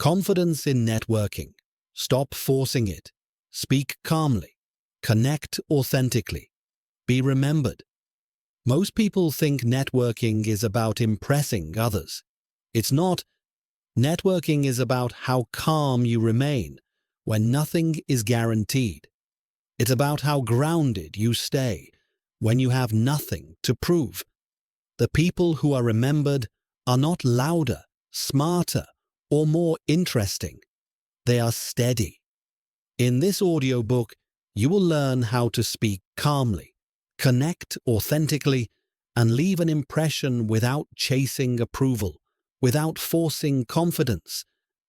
Confidence in networking. Stop forcing it. Speak calmly. Connect authentically. Be remembered. Most people think networking is about impressing others. It's not. Networking is about how calm you remain when nothing is guaranteed. It's about how grounded you stay when you have nothing to prove. The people who are remembered are not louder, smarter, or more interesting. They are steady. In this audiobook, you will learn how to speak calmly, connect authentically, and leave an impression without chasing approval, without forcing confidence,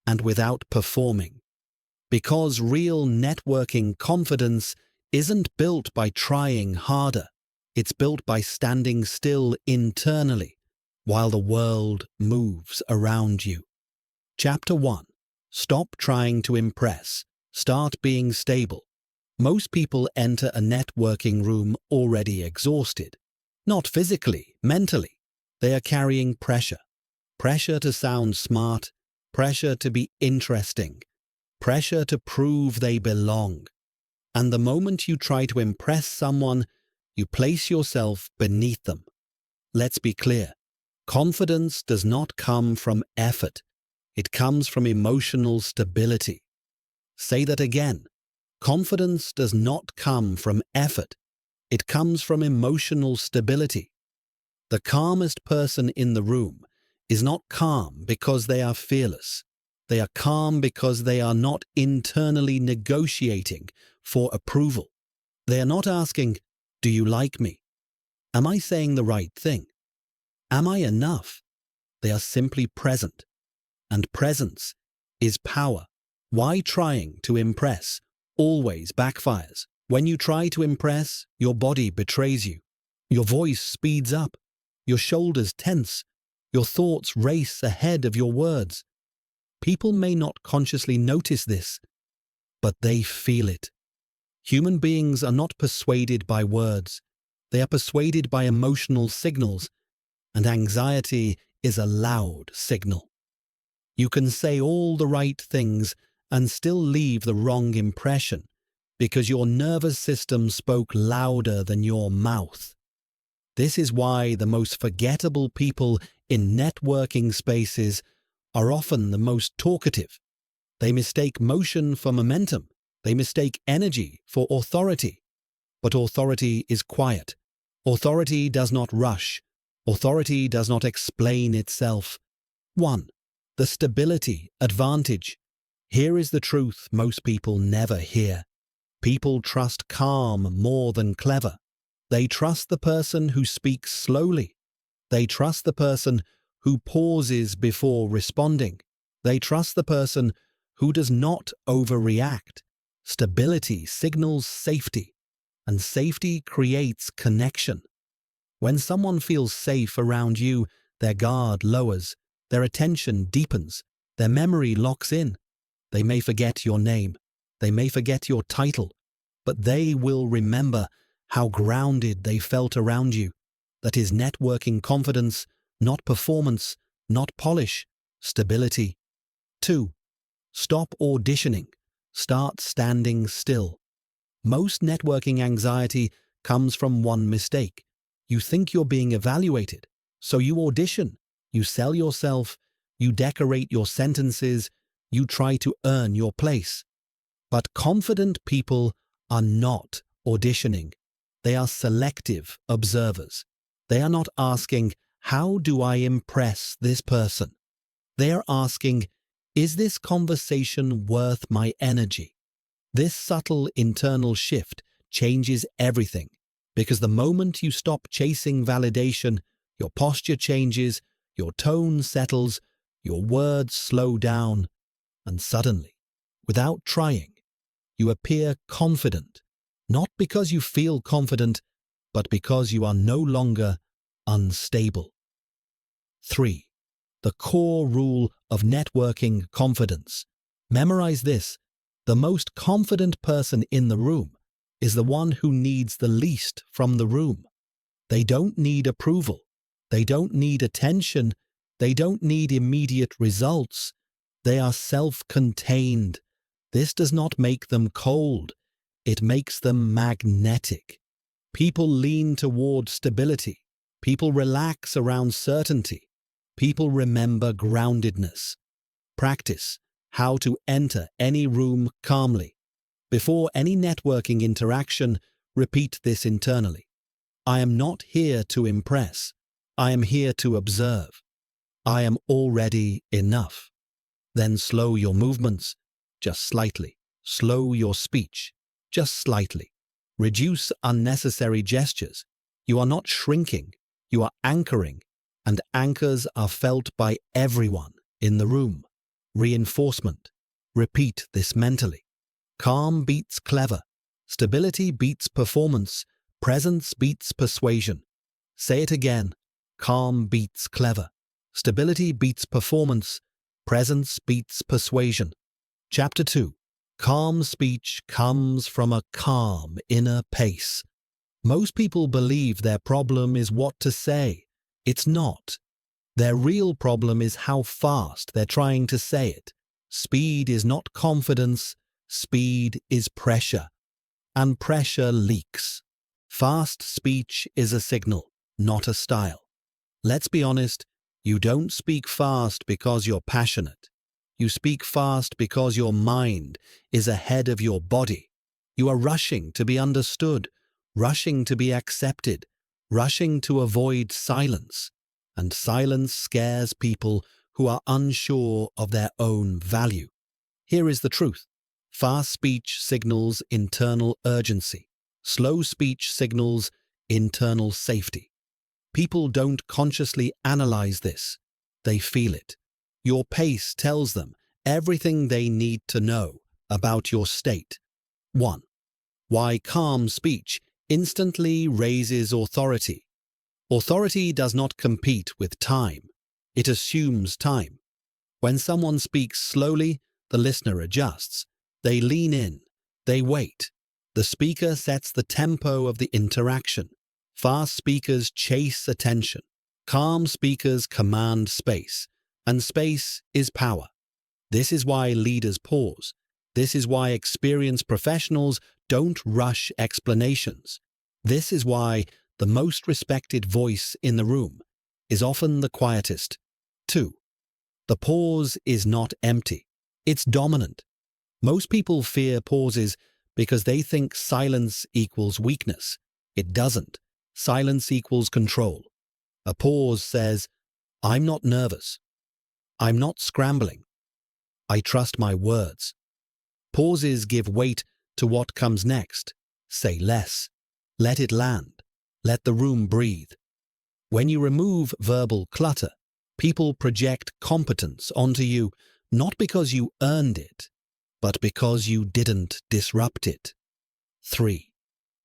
and without performing. Because real networking confidence isn't built by trying harder. It's built by standing still internally while the world moves around you. Chapter 1. Stop trying to impress. Start being stable. Most people enter a networking room already exhausted. Not physically, mentally. They are carrying pressure. Pressure to sound smart. Pressure to be interesting. Pressure to prove they belong. And the moment you try to impress someone, you place yourself beneath them. Let's be clear. Confidence does not come from effort. It comes from emotional stability. Say that again. Confidence does not come from effort. It comes from emotional stability. The calmest person in the room is not calm because they are fearless. They are calm because they are not internally negotiating for approval. They are not asking, "Do you like me? Am I saying the right thing? Am I enough?" They are simply present. And presence is power. Why trying to impress always backfires? When you try to impress, your body betrays you. Your voice speeds up. Your shoulders tense. Your thoughts race ahead of your words. People may not consciously notice this, but they feel it. Human beings are not persuaded by words. They are persuaded by emotional signals, and anxiety is a loud signal. You can say all the right things and still leave the wrong impression because your nervous system spoke louder than your mouth. This is why the most forgettable people in networking spaces are often the most talkative. They mistake motion for momentum. They mistake energy for authority. But authority is quiet. Authority does not rush. Authority does not explain itself. 1. The stability advantage. Here is the truth most people never hear. People trust calm more than clever. They trust the person who speaks slowly. They trust the person who pauses before responding. They trust the person who does not overreact. Stability signals safety, and safety creates connection. When someone feels safe around you, their guard lowers, their attention deepens, their memory locks in. They may forget your name, they may forget your title, but they will remember how grounded they felt around you. That is networking confidence, not performance, not polish, stability. 2. Stop auditioning. Start standing still. Most networking anxiety comes from one mistake. You think you're being evaluated, so you audition. You sell yourself, you decorate your sentences, you try to earn your place. But confident people are not auditioning. They are selective observers. They are not asking, "How do I impress this person?" They are asking, "Is this conversation worth my energy?" This subtle internal shift changes everything, because the moment you stop chasing validation, your posture changes, your tone settles, your words slow down, and suddenly, without trying, you appear confident, not because you feel confident, but because you are no longer unstable. 3. The core rule of networking confidence. Memorize this. The most confident person in the room is the one who needs the least from the room. They don't need approval. They don't need attention. They don't need immediate results. They are self-contained. This does not make them cold. It makes them magnetic. People lean toward stability. People relax around certainty. People remember groundedness. Practice how to enter any room calmly. Before any networking interaction, repeat this internally. I am not here to impress. I am here to observe. I am already enough. Then slow your movements, just slightly. Slow your speech, just slightly. Reduce unnecessary gestures. You are not shrinking, you are anchoring, and anchors are felt by everyone in the room. Reinforcement. Repeat this mentally. Calm beats clever. Stability beats performance. Presence beats persuasion. Say it again. Calm beats clever. Stability beats performance. Presence beats persuasion. Chapter 2. Calm speech comes from a calm inner pace. Most people believe their problem is what to say. It's not. Their real problem is how fast they're trying to say it. Speed is not confidence. Speed is pressure. And pressure leaks. Fast speech is a signal, not a style. Let's be honest, you don't speak fast because you're passionate. You speak fast because your mind is ahead of your body. You are rushing to be understood, rushing to be accepted, rushing to avoid silence. And silence scares people who are unsure of their own value. Here is the truth. Fast speech signals internal urgency. Slow speech signals internal safety. People don't consciously analyze this. They feel it. Your pace tells them everything they need to know about your state. 1. Why calm speech instantly raises authority. Authority does not compete with time. It assumes time. When someone speaks slowly, the listener adjusts. They lean in. They wait. The speaker sets the tempo of the interaction. Fast speakers chase attention. Calm speakers command space. And space is power. This is why leaders pause. This is why experienced professionals don't rush explanations. This is why the most respected voice in the room is often the quietest. 2. The pause is not empty. It's dominant. Most people fear pauses because they think silence equals weakness. It doesn't. Silence equals control. A pause says, I'm not nervous. I'm not scrambling. I trust my words. Pauses give weight to what comes next. Say less. Let it land. Let the room breathe. When you remove verbal clutter, people project competence onto you, not because you earned it, but because you didn't disrupt it. 3.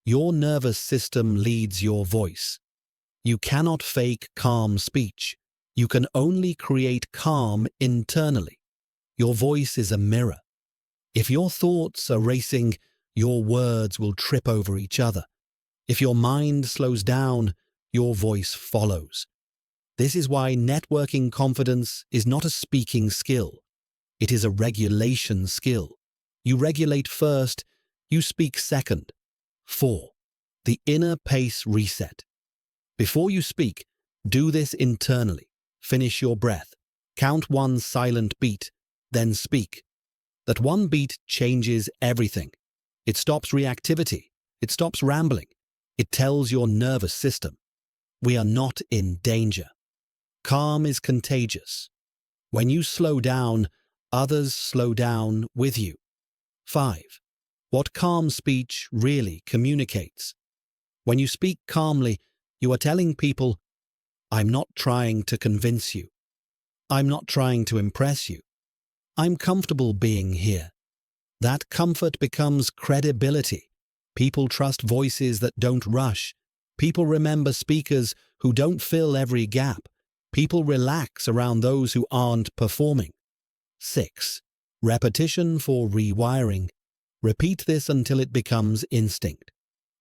Your nervous system leads your voice. You cannot fake calm speech. You can only create calm internally. Your voice is a mirror. If your thoughts are racing, your words will trip over each other. If your mind slows down, your voice follows. This is why networking confidence is not a speaking skill. It is a regulation skill. You regulate first, you speak second. 4. The inner pace reset. Before you speak, do this internally. Finish your breath. Count one silent beat, then speak. That one beat changes everything. It stops reactivity. It stops rambling. It tells your nervous system, we are not in danger. Calm is contagious. When you slow down, others slow down with you. 5. What calm speech really communicates. When you speak calmly, you are telling people, I'm not trying to convince you. I'm not trying to impress you. I'm comfortable being here. That comfort becomes credibility. People trust voices that don't rush. People remember speakers who don't fill every gap. People relax around those who aren't performing. 6. Repetition for rewiring. Repeat this until it becomes instinct.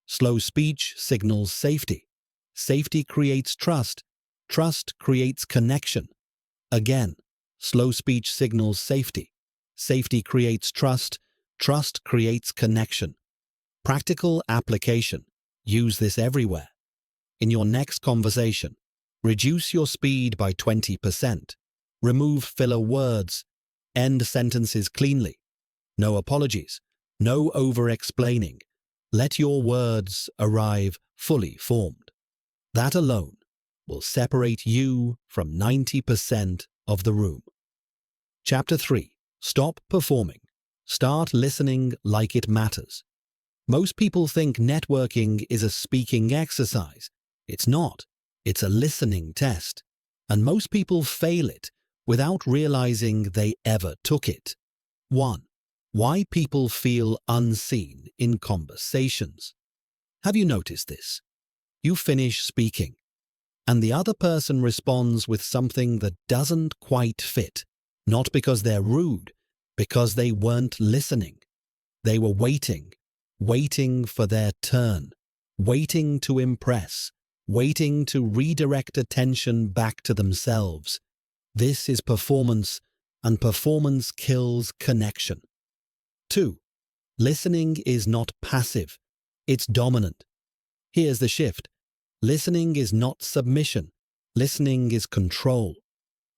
Slow speech signals safety. Safety creates trust. Trust creates connection. Again, Slow speech signals safety. Safety creates trust. Trust creates connection. Practical application. Use this everywhere. In your next conversation, reduce your speed by 20%. Remove filler words. End sentences cleanly. No apologies. No over-explaining. Let your words arrive fully formed. That alone will separate you from 90% of the room. Chapter 3. Stop performing. Start listening like it matters. Most people think networking is a speaking exercise. It's not. It's a listening test. And most people fail it without realizing they ever took it. 1. Why people feel unseen in conversations. Have you noticed this? You finish speaking, and the other person responds with something that doesn't quite fit. Not because they're rude, because they weren't listening. They were waiting for their turn, waiting to impress, waiting to redirect attention back to themselves. This is performance, and performance kills connection. 2. Listening is not passive, it's dominant. Here's the shift. Listening is not submission. Listening is control.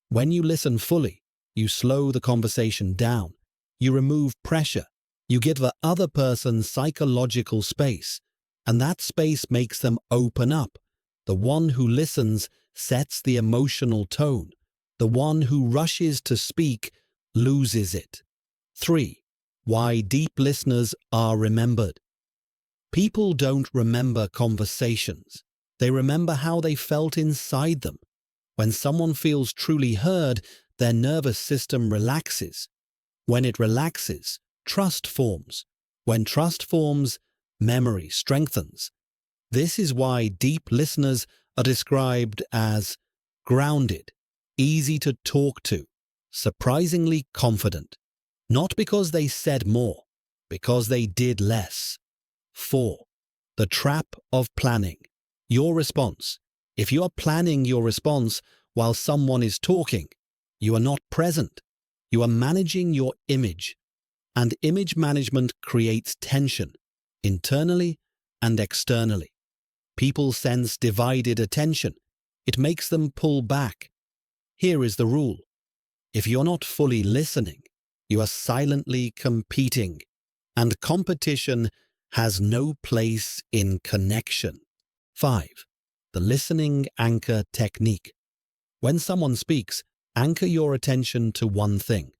When you listen fully, you slow the conversation down. You remove pressure. You give the other person psychological space, and that space makes them open up. The one who listens sets the emotional tone. The one who rushes to speak loses it. 3. Why deep listeners are remembered. People don't remember conversations. They remember how they felt inside them. When someone feels truly heard, their nervous system relaxes. When it relaxes, trust forms. When trust forms, memory strengthens. This is why deep listeners are described as grounded, easy to talk to, surprisingly confident. Not because they said more, because they did less. 4. The trap of planning. Your response. If you are planning your response while someone is talking, you are not present. You are managing your image. And image management creates tension, internally and externally. People sense divided attention. It makes them pull back. Here is the rule. If you're not fully listening, you are silently competing, and competition has no place in connection. 5. The listening anchor technique. When someone speaks, anchor your attention to one thing,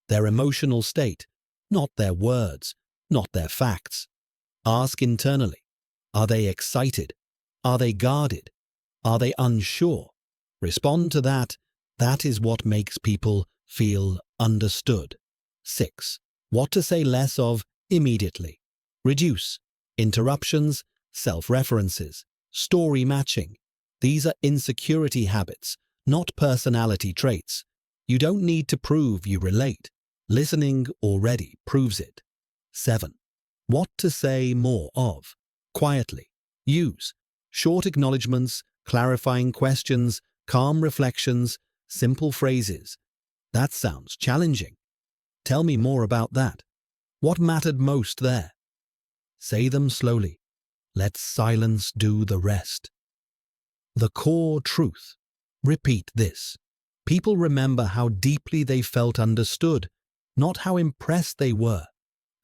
their emotional state, not their words, not their facts. Ask internally, are they excited? Are they guarded? Are they unsure? Respond to that. That is what makes people feel understood. 6. What to say less of immediately. Reduce interruptions, self-references, story matching. These are insecurity habits, not personality traits. You don't need to prove you relate. Listening already proves it. 7. What to say more of. Quietly. Use short acknowledgements, clarifying questions, calm reflections, simple phrases. That sounds challenging. Tell me more about that. What mattered most there? Say them slowly. Let silence do the rest. The core truth. Repeat this. People remember how deeply they felt understood, not how impressed they were.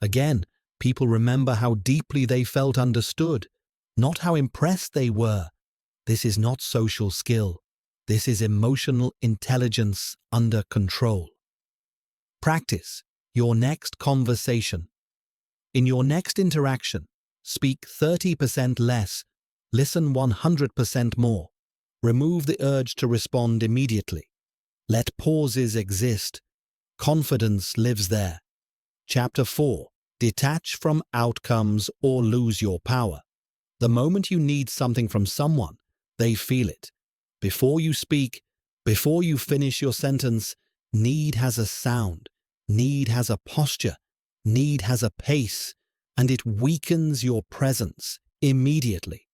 Again, people remember how deeply they felt understood, not how impressed they were. This is not social skill. This is emotional intelligence under control. Practice your next conversation. In your next interaction, speak 30% less, listen 100% more. Remove the urge to respond immediately. Let pauses exist. Confidence lives there. Chapter 4. Detach from outcomes or lose your power. The moment you need something from someone, they feel it. Before you speak, before you finish your sentence, need has a sound, need has a posture, need has a pace, and it weakens your presence immediately.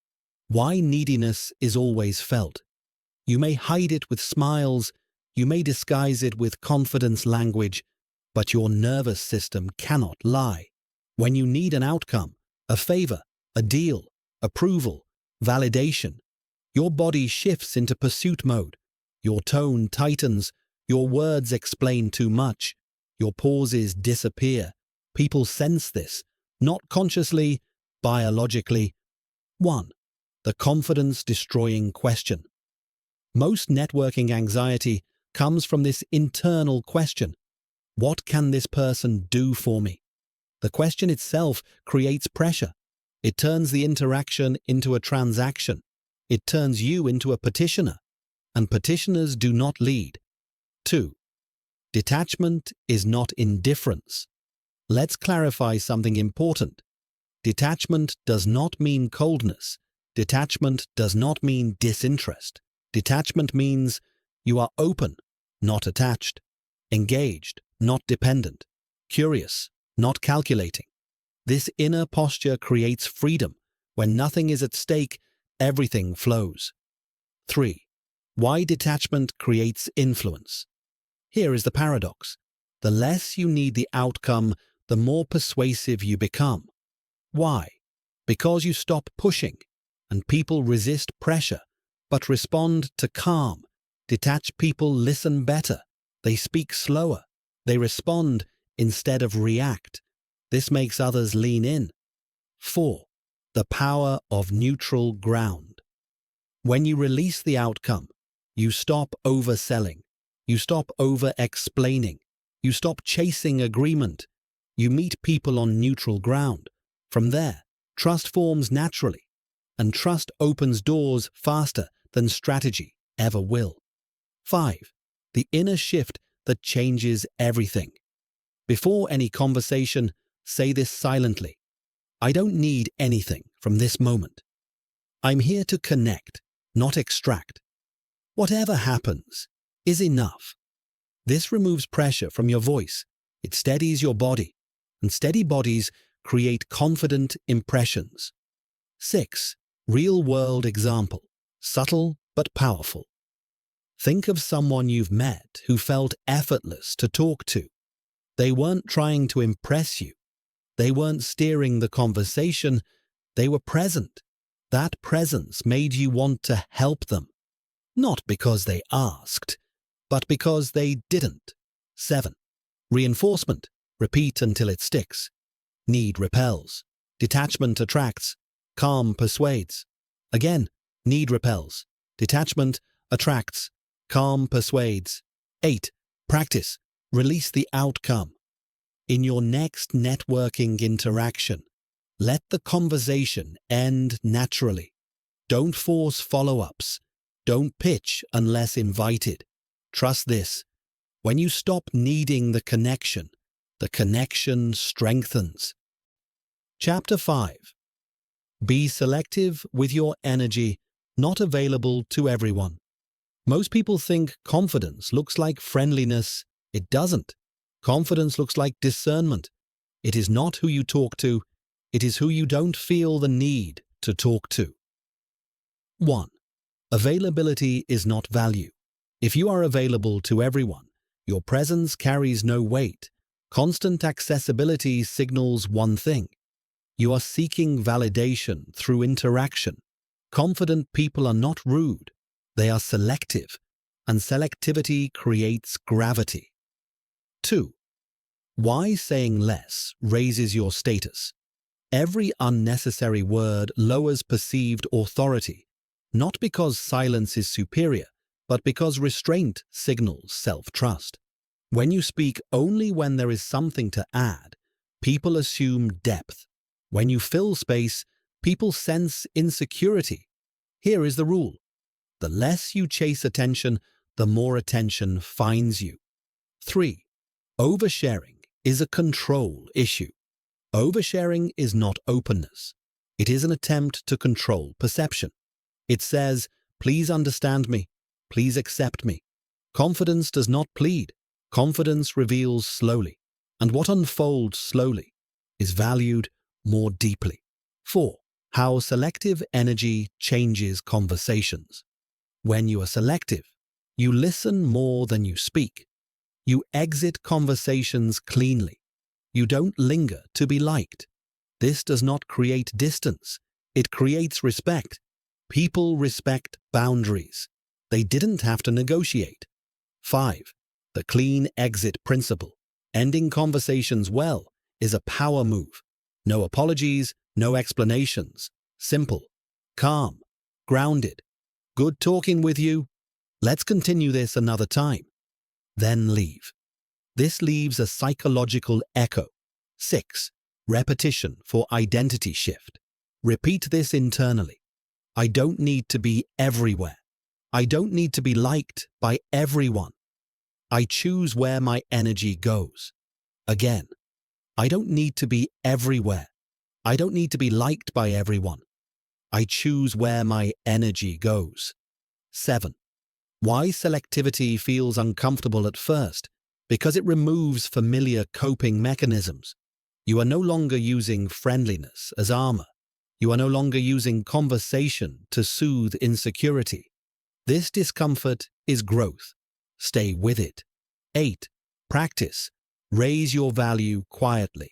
Why neediness is always felt. You may hide it with smiles, You may disguise it with confidence language, but your nervous system cannot lie. When you need an outcome, a favor, a deal, approval, validation, your body shifts into pursuit mode. Your tone tightens, your words explain too much, your pauses disappear. People sense this, not consciously, biologically. 1. The confidence-destroying question. Most networking anxiety comes from this internal question. What can this person do for me? The question itself creates pressure. It turns the interaction into a transaction. It turns you into a petitioner, and petitioners do not lead. 2. Detachment is not indifference. Let's clarify something important. Detachment does not mean coldness. Detachment does not mean disinterest. Detachment means you are open, not attached, engaged, not dependent, curious, not calculating. This inner posture creates freedom. When nothing is at stake, everything flows. 3. Why detachment creates influence. Here is the paradox. The less you need the outcome, the more persuasive you become. Why? Because you stop pushing, and people resist pressure, but respond to calm. Detached people listen better. They speak slower. They respond instead of react. This makes others lean in. 4. The power of neutral ground. When you release the outcome, you stop overselling. You stop over-explaining. You stop chasing agreement. You meet people on neutral ground. From there, trust forms naturally, and trust opens doors faster than strategy ever will. 5. The inner shift that changes everything. Before any conversation, say this silently. I don't need anything from this moment. I'm here to connect, not extract. Whatever happens is enough. This removes pressure from your voice. It steadies your body, and steady bodies create confident impressions. 6. Real-world example. Subtle but powerful. Think of someone you've met who felt effortless to talk to. They weren't trying to impress you. They weren't steering the conversation. They were present. That presence made you want to help them. Not because they asked, but because they didn't. 7. Reinforcement. Repeat until it sticks. Need repels. Detachment attracts. Calm persuades. Again, need repels. Detachment attracts. Calm persuades. 8. Practice. Release the outcome. In your next networking interaction, let the conversation end naturally. Don't force follow-ups. Don't pitch unless invited. Trust this. When you stop needing the connection strengthens. Chapter 5. Be selective with your energy, not available to everyone. Most people think confidence looks like friendliness. It doesn't. Confidence looks like discernment. It is not who you talk to. It is who you don't feel the need to talk to. 1. Availability is not value. If you are available to everyone, your presence carries no weight. Constant accessibility signals one thing. You are seeking validation through interaction. Confident people are not rude. They are selective, and selectivity creates gravity. 2. Why saying less raises your status. Every unnecessary word lowers perceived authority, not because silence is superior, but because restraint signals self-trust. When you speak only when there is something to add, people assume depth. When you fill space, people sense insecurity. Here is the rule. The less you chase attention, the more attention finds you. 3. Oversharing is a control issue. Oversharing is not openness. It is an attempt to control perception. It says, please understand me. Please accept me. Confidence does not plead. Confidence reveals slowly. And what unfolds slowly is valued more deeply. 4. How selective energy changes conversations. When you are selective, You listen more than you speak. You exit conversations cleanly. You don't linger to be liked. This does not create distance. It creates respect. People respect boundaries. They didn't have to negotiate. 5. The clean exit principle. Ending conversations well is a power move. No apologies, no explanations. Simple, calm, grounded. Good talking with you. Let's continue this another time. Then leave. This leaves a psychological echo. 6. Repetition for identity shift. Repeat this internally. I don't need to be everywhere. I don't need to be liked by everyone. I choose where my energy goes. Again, I don't need to be everywhere. I don't need to be liked by everyone. I choose where my energy goes. 7. Why selectivity feels uncomfortable at first? Because it removes familiar coping mechanisms. You are no longer using friendliness as armor. You are no longer using conversation to soothe insecurity. This discomfort is growth. Stay with it. 8. Practice. Raise your value quietly.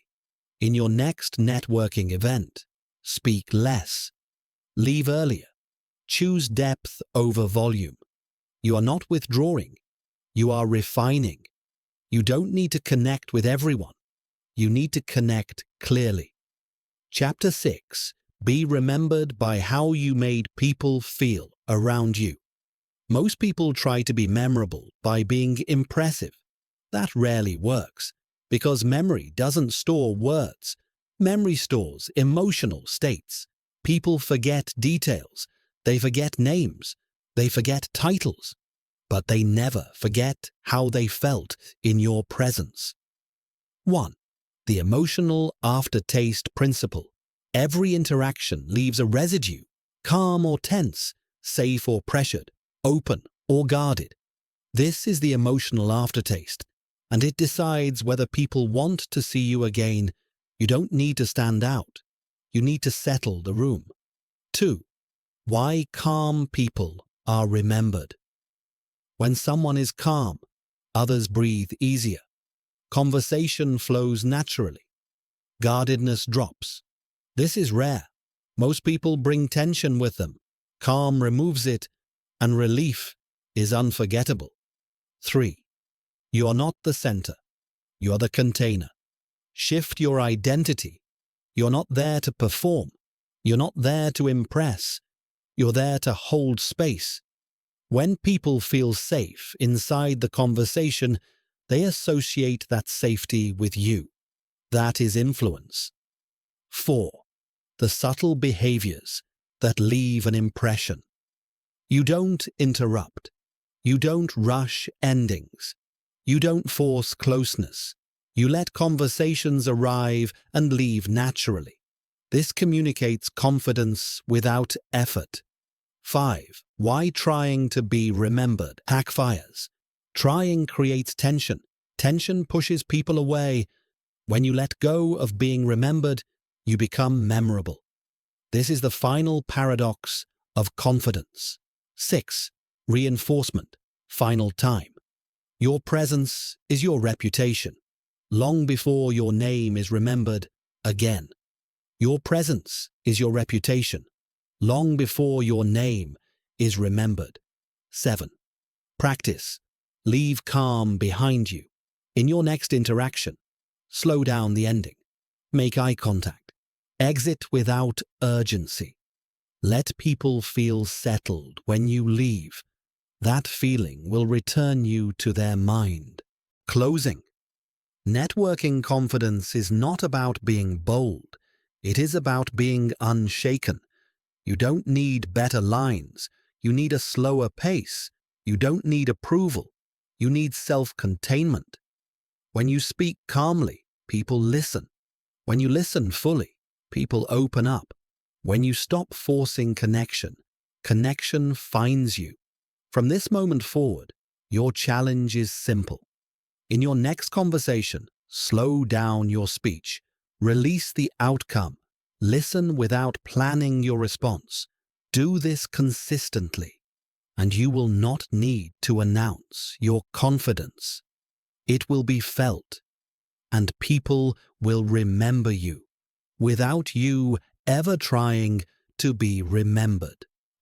In your next networking event, speak less. Leave earlier. Choose depth over volume. You are not withdrawing. You are refining. You don't need to connect with everyone. You need to connect clearly. Chapter 6. Be remembered by how you made people feel around you. Most people try to be memorable by being impressive. That rarely works, because memory doesn't store words. Memory stores emotional states. People forget details. They forget names. They forget titles. But they never forget how they felt in your presence. 1. The emotional aftertaste principle. Every interaction leaves a residue, calm or tense, safe or pressured, open or guarded. This is the emotional aftertaste, and it decides whether people want to see you again. You don't need to stand out. You need to settle the room. 2. Why calm people are remembered. When someone is calm, others breathe easier. Conversation flows naturally. Guardedness drops. This is rare. Most people bring tension with them. Calm removes it, and relief is unforgettable. 3. You are not the center. You are the container. Shift your identity. You're not there to perform. You're not there to impress. You're there to hold space. When people feel safe inside the conversation, they associate that safety with you. That is influence. 4. The subtle behaviors that leave an impression. You don't interrupt. You don't rush endings. You don't force closeness. You let conversations arrive and leave naturally. This communicates confidence without effort. 5. Why trying to be remembered backfires. Trying creates tension. Tension pushes people away. When you let go of being remembered, you become memorable. This is the final paradox of confidence. 6. Reinforcement. Final time. Your presence is your reputation. Long before your name is remembered again. Your presence is your reputation. Long before your name is remembered. 7. Practice. Leave calm behind you. In your next interaction, slow down the ending. Make eye contact. Exit without urgency. Let people feel settled when you leave. That feeling will return you to their mind. Closing. Networking confidence is not about being bold. It is about being unshaken. You don't need better lines. You need a slower pace. You don't need approval. You need self-containment. When you speak calmly, people listen. When you listen fully, people open up. When you stop forcing connection, connection finds you. From this moment forward, your challenge is simple. In your next conversation, slow down your speech. Release the outcome. Listen without planning your response. Do this consistently. and you will not need to announce your confidence. It will be felt, and people will remember you without you ever trying to be remembered.